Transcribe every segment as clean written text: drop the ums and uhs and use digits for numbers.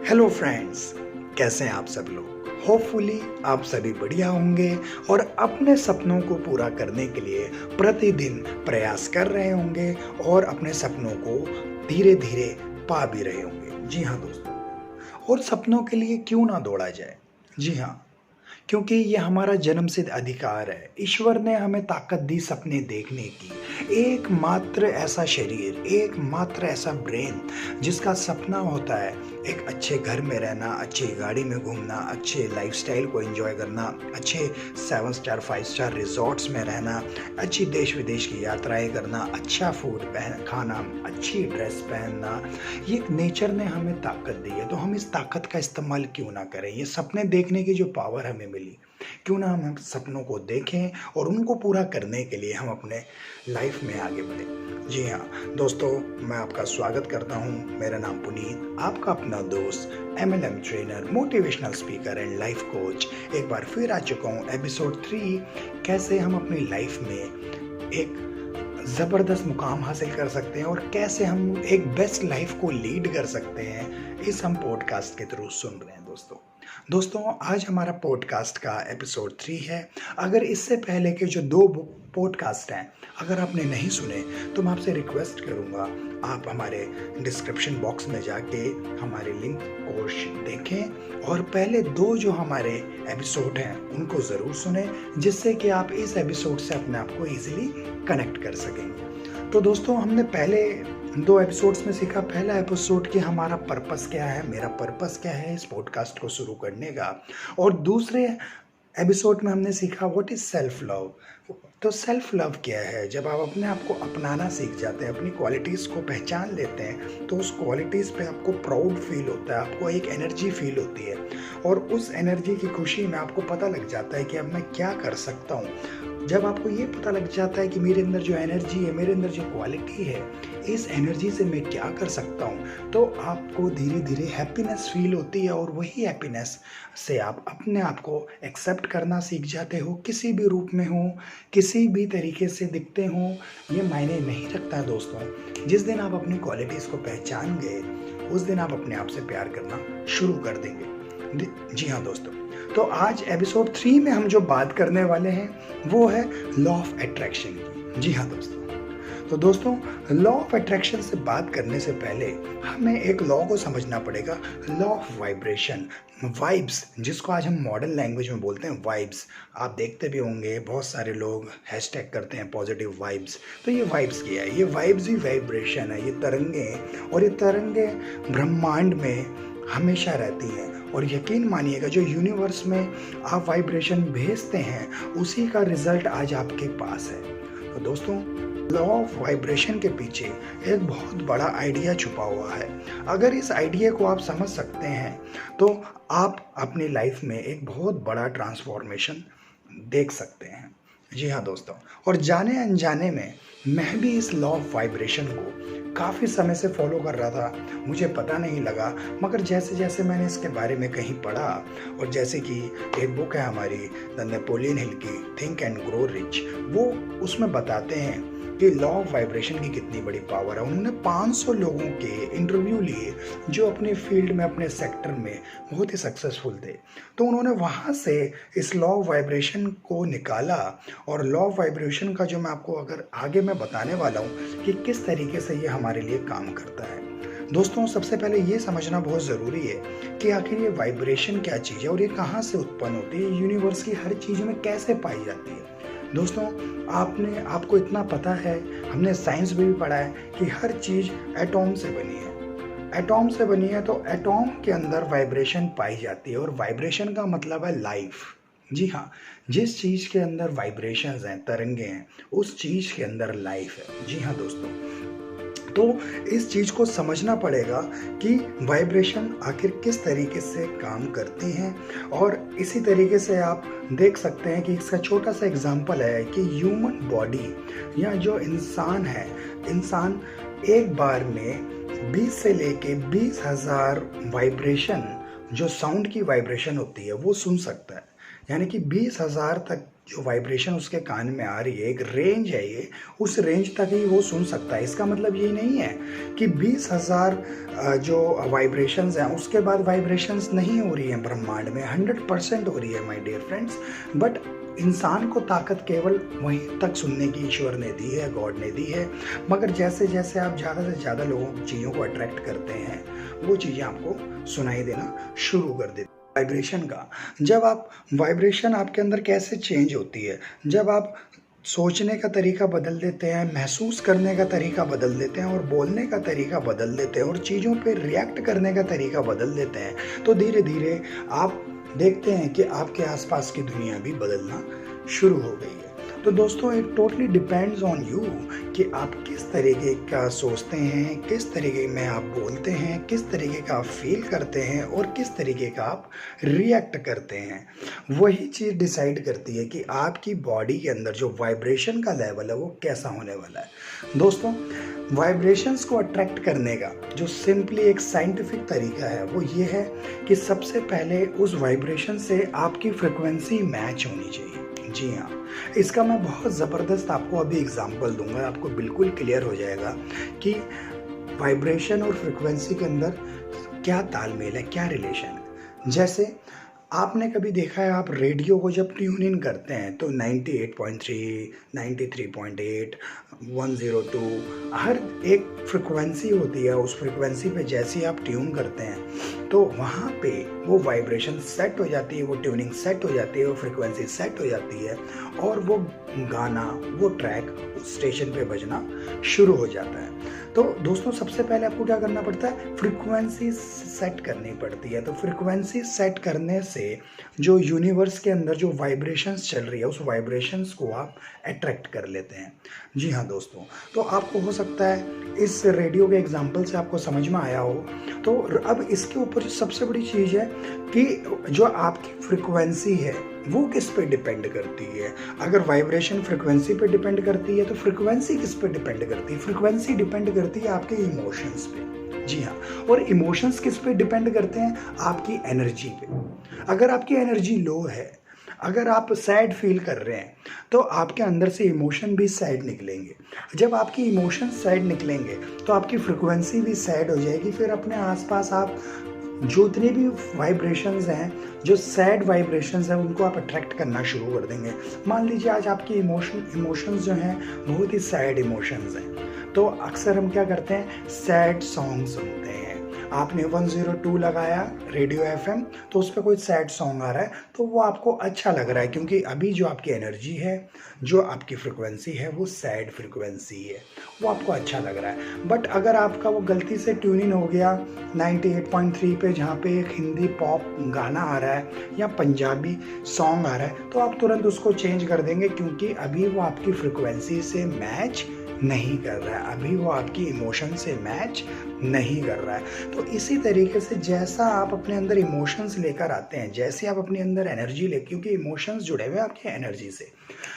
Hello friends, कैसे हैं आप सब लोग। होपफुली आप सभी बढ़िया होंगे और अपने सपनों को पूरा करने के लिए प्रतिदिन प्रयास कर रहे होंगे और अपने सपनों को धीरे धीरे पा भी रहे होंगे। जी हाँ दोस्तों, और सपनों के लिए क्यों ना दौड़ा जाए। जी हाँ, क्योंकि ये हमारा जन्मसिद्ध अधिकार है। ईश्वर ने हमें ताकत दी सपने देखने की। एकमात्र ऐसा शरीर, एकमात्र ऐसा ब्रेन जिसका सपना होता है एक अच्छे घर में रहना, अच्छी गाड़ी में घूमना, अच्छे लाइफस्टाइल को एंजॉय करना, अच्छे 7 स्टार 5 स्टार रिजॉर्ट्स में रहना, अच्छी देश विदेश की यात्राएं करना, अच्छा फूड खाना, अच्छी ड्रेस पहनना। ये नेचर ने हमें ताकत दी है, तो हम इस ताकत का इस्तेमाल क्यों ना करें। ये सपने देखने की जो पावर हमें मिली, क्यों ना हम सपनों को देखें और उनको पूरा करने के लिए हम अपने लाइफ में आगे बढ़ें। जी हाँ दोस्तों, मैं आपका स्वागत करता हूँ। मेरा नाम पुनीत, आपका अपना दोस्त, MLM trainer, motivational speaker and life coach. एक बार फिर आ चुका हूँ एपिसोड 3, कैसे हम अपनी लाइफ में एक ज़बरदस्त मुकाम हासिल कर सकते हैं और कैसे हम एक बेस्ट लाइफ को लीड कर सकते हैं, इस हम पॉडकास्ट के थ्रू सुन रहे हैं दोस्तों। आज हमारा पॉडकास्ट का एपिसोड 3 है। अगर इससे पहले के जो 2 पॉडकास्ट हैं, अगर आपने नहीं सुने तो मैं आपसे रिक्वेस्ट करूंगा, आप हमारे डिस्क्रिप्शन बॉक्स में जाके हमारे लिंक को देखें और पहले 2 जो हमारे एपिसोड हैं उनको ज़रूर सुने, जिससे कि आप इस एपिसोड से अपने आप को ईजिली कनेक्ट कर सकेंगे। तो दोस्तों, हमने पहले 2 एपिसोड्स में सीखा। पहला एपिसोड कि हमारा पर्पस क्या है, मेरा पर्पस क्या है इस पॉडकास्ट को शुरू करने का, और दूसरे एपिसोड में हमने सीखा व्हाट इज सेल्फ लव। तो सेल्फ लव क्या है। जब आप अपने आप को अपनाना सीख जाते हैं, अपनी क्वालिटीज़ को पहचान लेते हैं, तो उस क्वालिटीज़ पे आपको प्राउड फील होता है, आपको एक एनर्जी फील होती है और उस एनर्जी की खुशी में आपको पता लग जाता है कि अब मैं क्या कर सकता हूँ। जब आपको ये पता लग जाता है कि मेरे अंदर जो एनर्जी है, मेरे अंदर जो क्वालिटी है, इस एनर्जी से मैं क्या कर सकता हूँ, तो आपको धीरे धीरे हैप्पीनेस फील होती है और वही हैप्पीनेस से आप अपने आप को एक्सेप्ट करना सीख जाते हो। किसी भी रूप में हो, किसी भी तरीके से दिखते हो, ये मायने नहीं रखता है दोस्तों। जिस दिन आप अपनी क्वालिटीज़ को पहचान गए, उस दिन आप अपने आप से प्यार करना शुरू कर देंगे। जी हाँ दोस्तों, तो आज एपिसोड 3 में हम जो बात करने वाले हैं वो है लॉ ऑफ अट्रैक्शन की। जी हाँ दोस्तों, लॉ ऑफ अट्रैक्शन से बात करने से पहले हमें एक लॉ को समझना पड़ेगा, लॉ ऑफ वाइब्रेशन, वाइब्स, जिसको आज हम मॉडर्न लैंग्वेज में बोलते हैं वाइब्स। आप देखते भी होंगे बहुत सारे लोग हैशटैग करते हैं पॉजिटिव वाइब्स। तो ये वाइब्स क्या है? ये वाइब्स ही वाइब्रेशन है, ये तरंगें, और ये तरंगें ब्रह्मांड में हमेशा रहती हैं। और यकीन मानिएगा, जो यूनिवर्स में आप वाइब्रेशन भेजते हैं उसी का रिजल्ट आज आपके पास है। तो दोस्तों, लॉ ऑफ वाइब्रेशन के पीछे एक बहुत बड़ा आइडिया छुपा हुआ है। अगर इस आइडिया को आप समझ सकते हैं तो आप अपनी लाइफ में एक बहुत बड़ा ट्रांसफॉर्मेशन देख सकते हैं। जी हाँ दोस्तों, और जाने अनजाने में मैं भी इस लॉ ऑफ वाइब्रेशन को काफ़ी समय से फॉलो कर रहा था, मुझे पता नहीं लगा, मगर जैसे जैसे मैंने इसके बारे में कहीं पढ़ा, और जैसे कि एक बुक है हमारी द नेपोलियन हिल की, थिंक एंड ग्रो रिच, वो उसमें बताते हैं कि लॉ ऑफ वाइब्रेशन की कितनी बड़ी पावर है। उन्होंने 500 लोगों के इंटरव्यू लिए जो अपने फील्ड में, अपने सेक्टर में बहुत ही सक्सेसफुल थे। तो उन्होंने वहाँ से इस लॉ ऑफ वाइब्रेशन को निकाला, और लॉ ऑफ वाइब्रेशन का जो मैं आपको अगर आगे मैं बताने वाला हूँ कि किस तरीके से ये हमारे लिए काम करता है। दोस्तों, सबसे पहले ये समझना बहुत ज़रूरी है कि आखिर ये वाइब्रेशन क्या चीज़ है और ये कहाँ से उत्पन्न होती है, यूनिवर्स की हर चीज़ में कैसे पाई जाती है। दोस्तों, आपको इतना पता है, हमने साइंस में भी पढ़ा है कि हर चीज़ एटॉम से बनी है। एटॉम से बनी है, तो एटॉम के अंदर वाइब्रेशन पाई जाती है, और वाइब्रेशन का मतलब है लाइफ। जी हाँ, जिस चीज़ के अंदर वाइब्रेशंस हैं, तरंगे हैं, उस चीज़ के अंदर लाइफ है। जी हाँ दोस्तों, तो इस चीज़ को समझना पड़ेगा कि वाइब्रेशन आखिर किस तरीके से काम करती हैं। और इसी तरीके से आप देख सकते हैं कि इसका छोटा सा एग्जांपल है कि ह्यूमन बॉडी या जो इंसान है, इंसान एक बार में 20 से लेके 20,000 वाइब्रेशन, जो साउंड की वाइब्रेशन होती है, वो सुन सकता है। यानी कि 20,000 तक जो वाइब्रेशन उसके कान में आ रही है, एक रेंज है ये, उस रेंज तक ही वो सुन सकता है। इसका मतलब ये नहीं है कि 20,000 जो वाइब्रेशंस हैं उसके बाद वाइब्रेशंस नहीं हो रही हैं ब्रह्मांड में, 100% हो रही है माय डियर फ्रेंड्स। बट इंसान को ताकत केवल वहीं तक सुनने की ईश्वर ने दी है, गॉड ने दी है। मगर जैसे जैसे आप ज़्यादा से ज़्यादा लोगों चीज़ों को अट्रैक्ट करते हैं, वो चीज़ें आपको सुनाई देना शुरू कर देती। वाइब्रेशन का, जब आप वाइब्रेशन आपके अंदर कैसे चेंज होती है, जब आप सोचने का तरीका बदल देते हैं, महसूस करने का तरीका बदल देते हैं और बोलने का तरीका बदल देते हैं और चीज़ों पे रिएक्ट करने का तरीका बदल देते हैं, तो धीरे धीरे आप देखते हैं कि आपके आसपास की दुनिया भी बदलना शुरू हो गई है। तो दोस्तों, it totally depends on you कि आप किस तरीके का सोचते हैं, किस तरीके में आप बोलते हैं, किस तरीके का आप फील करते हैं और किस तरीके का आप रिएक्ट करते हैं। वही चीज़ डिसाइड करती है कि आपकी बॉडी के अंदर जो वाइब्रेशन का लेवल है वो कैसा होने वाला है। दोस्तों, वाइब्रेशंस को अट्रैक्ट करने का जो सिंपली एक साइंटिफिक तरीका है वो ये है कि सबसे पहले उस वाइब्रेशन से आपकी फ्रिक्वेंसी मैच होनी चाहिए। जी हाँ, इसका मैं बहुत ज़बरदस्त आपको अभी एग्जांपल दूंगा, आपको बिल्कुल क्लियर हो जाएगा कि वाइब्रेशन और फ्रिक्वेंसी के अंदर क्या तालमेल है, क्या रिलेशन है। जैसे आपने कभी देखा है, आप रेडियो को जब ट्यून इन करते हैं तो 98.3, 93.8, 102 हर एक फ्रिक्वेंसी होती है। उस फ्रिक्वेंसी पे जैसे ही आप ट्यून करते हैं तो वहाँ पे वो वाइब्रेशन सेट हो जाती है, वो ट्यूनिंग सेट हो जाती है, वो फ्रिक्वेंसी सेट हो जाती है और वो गाना, वो ट्रैक स्टेशन पे बजना शुरू हो जाता है। तो दोस्तों, सबसे पहले आपको क्या करना पड़ता है, फ्रिक्वेंसी सेट करनी पड़ती है। तो फ्रिक्वेंसी सेट करने से जो यूनिवर्स के अंदर जो वाइब्रेशंस चल रही है उस वाइब्रेशंस को आप अट्रैक्ट कर लेते हैं। जी हाँ दोस्तों, तो आपको हो सकता है इस रेडियो के एग्जाम्पल से आपको समझ में आया हो। तो अब इसके ऊपर सबसे बड़ी चीज़ है कि जो आपकी फ्रिक्वेंसी है वो किस पे डिपेंड करती है। अगर वाइब्रेशन फ्रिक्वेंसी पे डिपेंड करती है तो फ्रिक्वेंसी किस पे डिपेंड करती है, फ्रिक्वेंसी डिपेंड करती है आपके इमोशंस पे। जी हाँ, और इमोशंस किस पे डिपेंड करते हैं, आपकी एनर्जी पे। अगर आपकी एनर्जी लो है, अगर आप सैड फील कर रहे हैं तो आपके अंदर से इमोशन भी सैड निकलेंगे। जब आपकी इमोशन सैड निकलेंगे तो आपकी फ्रिक्वेंसी भी सैड हो जाएगी। फिर अपने आसपास आप जो इतने भी वाइब्रेशंस हैं, जो सैड वाइब्रेशंस हैं, उनको आप अट्रैक्ट करना शुरू कर देंगे। मान लीजिए आज आपकी इमोशंस जो हैं बहुत ही सैड इमोशंस हैं, तो अक्सर हम क्या करते हैं, सैड सॉन्ग सुनते हैं। आपने 102 लगाया रेडियो एफएम, तो उस पर कोई सैड सॉन्ग आ रहा है तो वो आपको अच्छा लग रहा है, क्योंकि अभी जो आपकी एनर्जी है, जो आपकी फ्रिक्वेंसी है वो सैड फ्रिक्वेंसी है, वो आपको अच्छा लग रहा है। बट अगर आपका वो गलती से ट्यून इन हो गया 98.3 पे, जहाँ पे एक हिंदी पॉप गाना आ रहा है या पंजाबी सॉन्ग आ रहा है, तो आप तुरंत उसको चेंज कर देंगे, क्योंकि अभी वो आपकी फ्रिक्वेंसी से मैच नहीं कर रहा है, अभी वो आपकी इमोशन से मैच नहीं कर रहा है। तो इसी तरीके से जैसा आप अपने अंदर इमोशंस लेकर आते हैं, जैसे आप अपने अंदर एनर्जी ले, क्योंकि इमोशंस जुड़े हुए हैं आपकी एनर्जी से,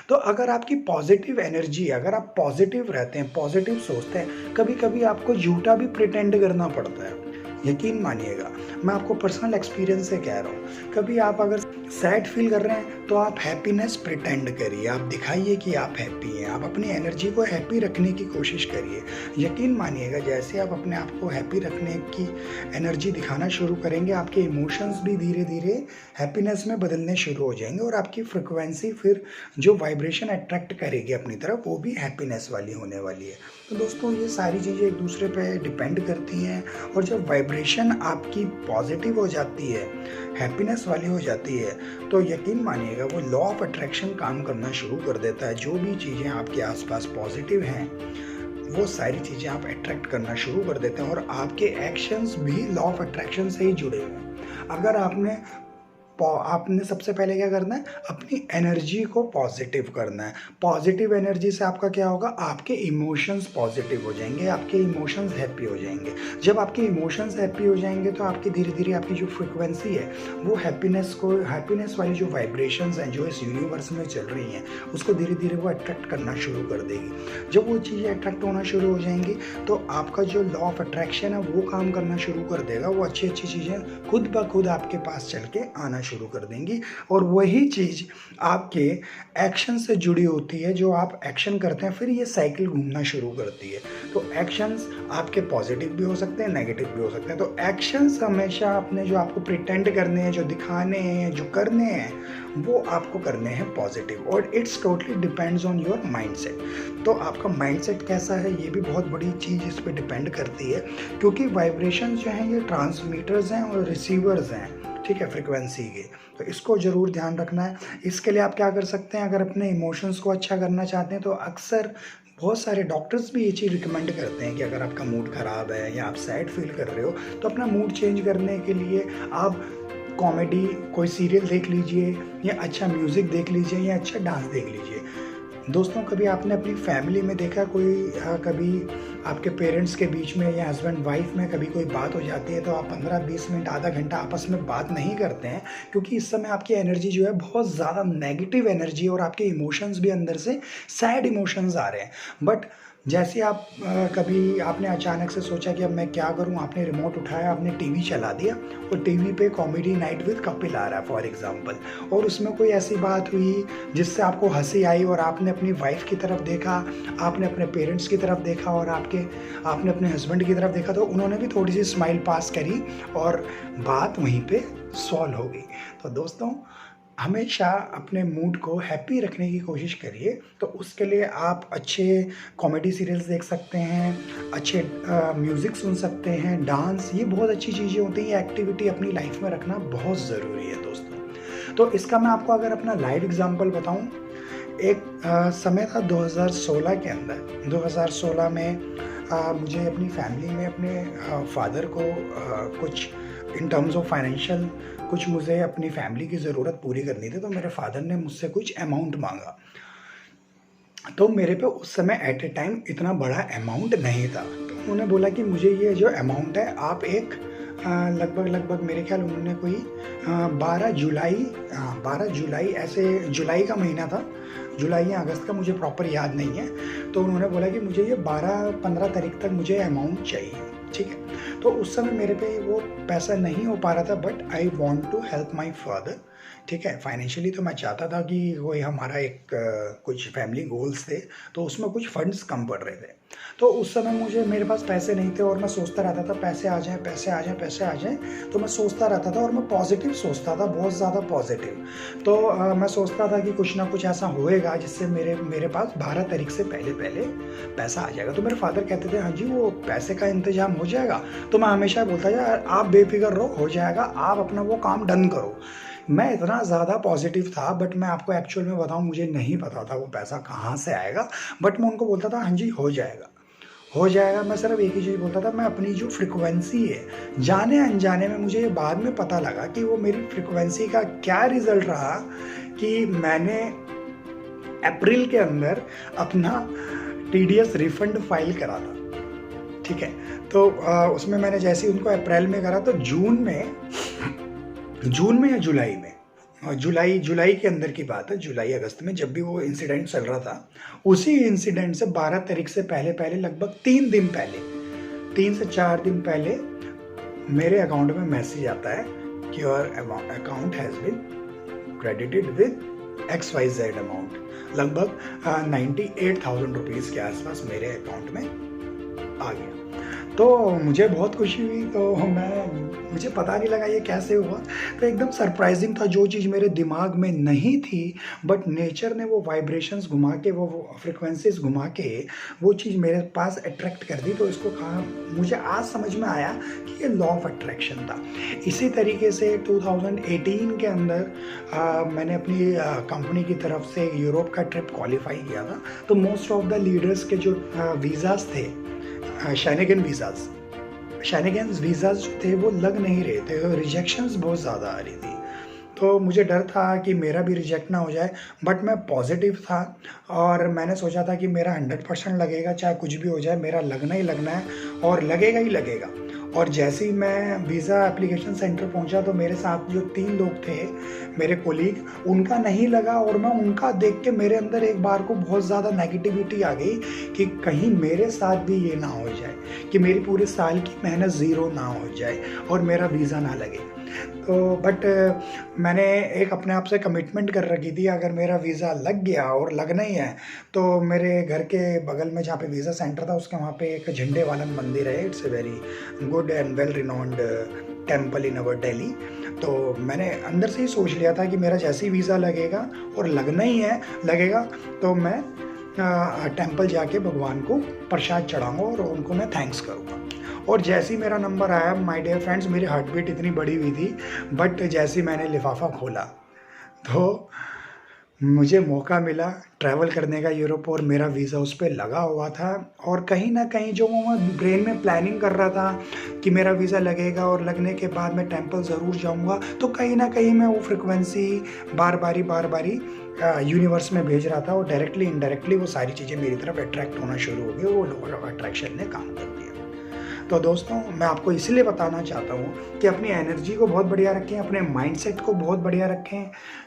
तो अगर आपकी पॉजिटिव एनर्जी, अगर आप पॉजिटिव रहते हैं, पॉजिटिव सोचते हैं, कभी कभी आपको झूठा भी प्रिटेंड करना पड़ता है। यकीन मानिएगा, मैं आपको पर्सनल एक्सपीरियंस से कह रहा हूँ। कभी आप अगर सैड फील कर रहे हैं तो आप हैप्पीनेस प्रिटेंड करिए, आप दिखाइए कि आप हैप्पी हैं, आप अपनी एनर्जी को हैप्पी रखने की कोशिश करिए। यकीन मानिएगा, जैसे आप अपने आप को हैप्पी रखने की एनर्जी दिखाना शुरू करेंगे, आपके इमोशंस भी धीरे धीरे हैप्पीनेस में बदलने शुरू हो जाएंगे और आपकी फ्रिक्वेंसी फिर जो वाइब्रेशन अट्रैक्ट करेगी अपनी तरफ, वो भी हैप्पीनेस वाली होने वाली है। तो दोस्तों, ये सारी चीज़ें एक दूसरे पे डिपेंड करती हैं, और जब वाइब्रेशन आपकी पॉजिटिव हो जाती है, हैप्पीनेस वाली हो जाती है, तो यकीन मानिएगा वो लॉ ऑफ अट्रैक्शन काम करना शुरू कर देता है। जो भी चीज़ें आपके आसपास पॉजिटिव हैं, वो सारी चीज़ें आप अट्रैक्ट करना शुरू कर देते हैं, और आपके एक्शंस भी लॉ ऑफ अट्रैक्शन से ही जुड़े हुए हैं। अगर आपने सबसे पहले क्या करना है, अपनी एनर्जी को पॉजिटिव करना है। पॉजिटिव एनर्जी से आपका क्या होगा, आपके इमोशंस पॉजिटिव हो जाएंगे, आपके इमोशंस हैप्पी हो जाएंगे। जब आपके इमोशंस हैप्पी हो जाएंगे तो आपकी धीरे धीरे आपकी जो फ्रिक्वेंसी है वो हैप्पीनेस वाली जो वाइब्रेशंस हैं जो इस यूनिवर्स में चल रही हैं, उसको धीरे धीरे वो अट्रैक्ट करना शुरू कर देगी। जब वो चीज़ें अट्रैक्ट होना शुरू हो जाएंगी तो आपका जो लॉ ऑफ अट्रैक्शन है वो काम करना शुरू कर देगा। वो अच्छी अच्छी चीज़ें खुद ब खुद आपके पास चल के आना शुरू कर देंगी और वही चीज़ आपके एक्शन से जुड़ी होती है, जो आप एक्शन करते हैं फिर ये साइकिल घूमना शुरू करती है। तो एक्शंस आपके पॉजिटिव भी हो सकते हैं, नेगेटिव भी हो सकते हैं। तो एक्शंस हमेशा अपने जो आपको प्रिटेंड करने हैं, जो दिखाने हैं, जो करने हैं, वो आपको करने हैं पॉजिटिव, और it's totally depends on your mindset. तो आपका माइंडसेट कैसा है ये भी बहुत बड़ी चीज़ इस पर डिपेंड करती है, क्योंकि वाइब्रेशंस जो हैं ये ट्रांसमीटर्स हैं और रिसीवर्स हैं, ठीक है, फ्रिक्वेंसी के। तो इसको ज़रूर ध्यान रखना है। इसके लिए आप क्या कर सकते हैं, अगर अपने इमोशंस को अच्छा करना चाहते हैं तो अक्सर बहुत सारे डॉक्टर्स भी ये चीज़ रिकमेंड करते हैं कि अगर आपका मूड ख़राब है या आप सैड फील कर रहे हो तो अपना मूड चेंज करने के लिए आप कॉमेडी कोई सीरियल देख लीजिए, या अच्छा म्यूज़िक देख लीजिए, या अच्छा डांस देख लीजिए। दोस्तों, कभी आपने अपनी फैमिली में देखा कभी आपके पेरेंट्स के बीच में या हस्बैंड वाइफ में कभी कोई बात हो जाती है तो आप 15-20 मिनट आधा घंटा आपस में बात नहीं करते हैं, क्योंकि इस समय आपकी एनर्जी जो है बहुत ज़्यादा नेगेटिव एनर्जी और आपके इमोशंस भी अंदर से सैड इमोशंस आ रहे हैं। बट जैसे आप कभी आपने अचानक से सोचा कि अब मैं क्या करूं, आपने रिमोट उठाया, आपने टीवी चला दिया और टीवी पे कॉमेडी नाइट विद कपिल आ रहा है फॉर एग्जांपल, और उसमें कोई ऐसी बात हुई जिससे आपको हंसी आई और आपने अपनी वाइफ की तरफ देखा, आपने अपने पेरेंट्स की तरफ देखा और आपने अपने हस्बैंड की तरफ देखा, तो उन्होंने भी थोड़ी सी स्माइल पास करी और बात वहीं पे सॉल्व हो गई। तो दोस्तों, हमेशा अपने मूड को हैप्पी रखने की कोशिश करिए। तो उसके लिए आप अच्छे कॉमेडी सीरियल्स देख सकते हैं, अच्छे म्यूज़िक सुन सकते हैं, डांस, ये बहुत अच्छी चीज़ें होती हैं। ये एक्टिविटी अपनी लाइफ में रखना बहुत ज़रूरी है दोस्तों। तो इसका मैं आपको अगर अपना लाइव एग्जांपल बताऊं, एक समय था 2016 के अंदर। 2016 में मुझे अपनी फैमिली में अपने फादर को कुछ इन टर्म्स ऑफ फाइनेंशियल कुछ मुझे अपनी फैमिली की ज़रूरत पूरी करनी थी। तो मेरे फादर ने मुझसे कुछ अमाउंट मांगा। तो मेरे पे उस समय एट ए टाइम इतना बड़ा अमाउंट नहीं था। तो उन्होंने बोला कि मुझे ये जो अमाउंट है आप एक लगभग मेरे ख्याल उन्होंने कोई 12 जुलाई ऐसे, जुलाई का महीना था, जुलाई या अगस्त का, मुझे प्रॉपर याद नहीं है। तो उन्होंने बोला कि मुझे ये 12-15 तारीख तक मुझे अमाउंट चाहिए, ठीक है। तो उस समय मेरे पे वो पैसा नहीं हो पा रहा था, but I want to help my father, ठीक है। फाइनेंशियली तो मैं चाहता था कि वही हमारा एक कुछ फैमिली गोल्स थे, तो उसमें कुछ फंड्स कम पड़ रहे थे। तो उस समय मेरे पास पैसे नहीं थे और मैं सोचता रहता था पैसे आ जाएं, पैसे आ जाएं, पैसे आ जाएं। तो मैं सोचता रहता था और मैं पॉजिटिव सोचता था, बहुत ज़्यादा पॉजिटिव। तो मैं सोचता था कि कुछ ना कुछ ऐसा होएगा जिससे मेरे पास 12 तारीख से पहले पैसा आ जाएगा। तो मेरे फादर कहते थे हाँ जी वो पैसे का इंतजाम हो जाएगा। तो मैं हमेशा बोलता यार आप बेफिक्र रहो, हो जाएगा, आप अपना वो काम डन करो। मैं इतना ज़्यादा पॉजिटिव था, बट मैं आपको एक्चुअल में बताऊं, मुझे नहीं पता था वो पैसा कहाँ से आएगा। बट मैं उनको बोलता था हाँ जी हो जाएगा, हो जाएगा। मैं सिर्फ एक ही चीज़ बोलता था, मैं अपनी जो फ्रिक्वेंसी है, जाने अनजाने में मुझे ये बाद में पता लगा कि वो मेरी फ्रिक्वेंसी का क्या रिज़ल्ट रहा कि मैंने अप्रैल के अंदर अपना TDS रिफंड फाइल करा था, ठीक है। तो उसमें मैंने जैसे ही उनको अप्रैल में करा, तो जून में या जुलाई में, जुलाई के अंदर की बात है, जुलाई अगस्त में जब भी वो इंसिडेंट चल रहा था, उसी इंसिडेंट से 12 तारीख से पहले लगभग 3 से 4 दिन पहले मेरे अकाउंट में मैसेज आता है कि your account has been credited with XYZ amount. लगभग 98,000 रुपीज़ के आसपास मेरे अकाउंट में आ गया। तो मुझे बहुत खुशी हुई। तो मुझे पता नहीं लगा ये कैसे हुआ। तो एकदम सरप्राइजिंग था, जो चीज़ मेरे दिमाग में नहीं थी, बट नेचर ने वो वाइब्रेशंस घुमा के, वो फ्रिक्वेंसीज घुमा के वो चीज़ मेरे पास अट्रैक्ट कर दी। तो इसको कहा, मुझे आज समझ में आया कि ये लॉ ऑफ अट्रैक्शन था। इसी तरीके से 2018 के अंदर मैंने अपनी कंपनी की तरफ से यूरोप का ट्रिप क्वालिफाई किया था। तो मोस्ट ऑफ द लीडर्स के जो वीज़ाज़ थे, शैनिगन वीज़ाज़ जो थे वो लग नहीं रहे थे, रिजेक्शंस बहुत ज़्यादा आ रही थी। तो मुझे डर था कि मेरा भी रिजेक्ट ना हो जाए, बट मैं पॉजिटिव था और मैंने सोचा था कि मेरा 100% लगेगा, चाहे कुछ भी हो जाए, मेरा लगना ही लगना है और लगेगा ही लगेगा। और जैसे ही मैं वीज़ा एप्लीकेशन सेंटर पहुंचा, तो मेरे साथ जो 3 लोग थे मेरे कोलीग, उनका नहीं लगा और मैं उनका देख के मेरे अंदर एक बार को बहुत ज़्यादा नेगेटिविटी आ गई कि कहीं मेरे साथ भी ये ना हो जाए कि मेरी पूरे साल की मेहनत ज़ीरो ना हो जाए और मेरा वीज़ा ना लगे। तो बट मैंने एक अपने आप से कमिटमेंट कर रखी थी, अगर मेरा वीज़ा लग गया और लगना ही है तो मेरे घर के बगल में जहाँ पे वीज़ा सेंटर था उसके वहाँ पे एक झंडे वालन मंदिर है। It's a very good and well renowned temple in our Delhi. तो मैंने अंदर से ही सोच लिया था कि मेरा जैसे ही वीज़ा लगेगा और लगना ही है लगेगा तो मैं टेम्पल जाके भगवान को प्रसाद चढ़ाऊँगा और उनको मैं थैंक्स करूँगा। और जैसे ही मेरा नंबर आया माय डियर फ्रेंड्स, मेरी हार्ट बीट इतनी बड़ी हुई थी, बट जैसे ही मैंने लिफाफा खोला तो मुझे मौका मिला ट्रैवल करने का यूरोप और मेरा वीज़ा उस पर लगा हुआ था। और कहीं ना कहीं जो मैं ब्रेन में प्लानिंग कर रहा था कि मेरा वीज़ा लगेगा और लगने के बाद मैं टेंपल ज़रूर जाऊंगा, तो कहीं ना कहीं मैं वो फ्रिक्वेंसी बार बारी यूनिवर्स में भेज रहा था और डायरेक्टली इनडायरेक्टली वो सारी चीज़ें मेरी तरफ अट्रैक्ट होना शुरू हो गई। वो लॉ ऑफ अट्रैक्शन ने काम कर दिया। तो दोस्तों, मैं आपको इसलिए बताना चाहता हूँ कि अपनी एनर्जी को बहुत बढ़िया रखें, अपने माइंडसेट को बहुत बढ़िया रखें,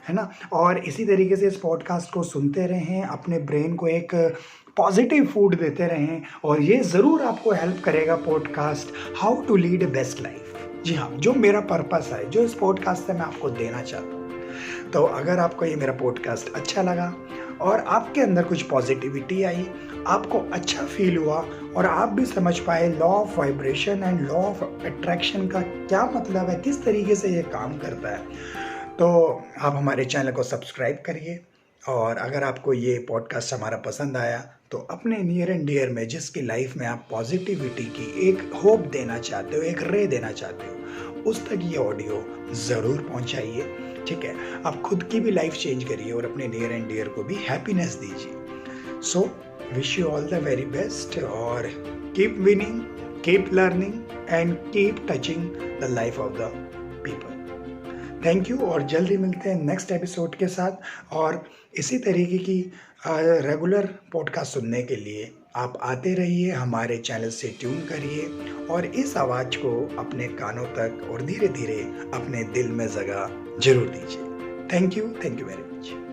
है ना। और इसी तरीके से इस पॉडकास्ट को सुनते रहें, अपने ब्रेन को एक पॉजिटिव फूड देते रहें और ये ज़रूर आपको हेल्प करेगा podcast how to lead a best life. जी हाँ, जो मेरा पर्पस है, जो इस पॉडकास्ट से मैं आपको देना चाहता हूँ। तो अगर आपको ये मेरा पॉडकास्ट अच्छा लगा और आपके अंदर कुछ पॉजिटिविटी आई, आपको अच्छा फील हुआ और आप भी समझ पाए law of vibration and law of attraction का क्या मतलब है, किस तरीके से ये काम करता है, तो आप हमारे चैनल को सब्सक्राइब करिए। और अगर आपको ये पॉडकास्ट हमारा पसंद आया तो अपने नियर एंड डियर में जिसकी लाइफ में आप पॉजिटिविटी की एक होप देना चाहते हो, एक रे देना चाहते हो, उस तक ये ऑडियो ज़रूर पहुंचाइए। ठीक है, आप खुद की भी लाइफ चेंज करिए और अपने नियर एंड डियर को भी हैप्पीनेस दीजिए। So wish you all the very best और keep winning, keep learning and keep touching the life of the people. Thank you और जल्दी मिलते हैं नेक्स्ट एपिसोड के साथ। और इसी तरीके की रेगुलर पॉडकास्ट सुनने के लिए आप आते रहिए, हमारे चैनल से ट्यून करिए और इस आवाज़ को अपने कानों तक और धीरे धीरे अपने दिल में जगह जरूर दीजिए। Thank you very much.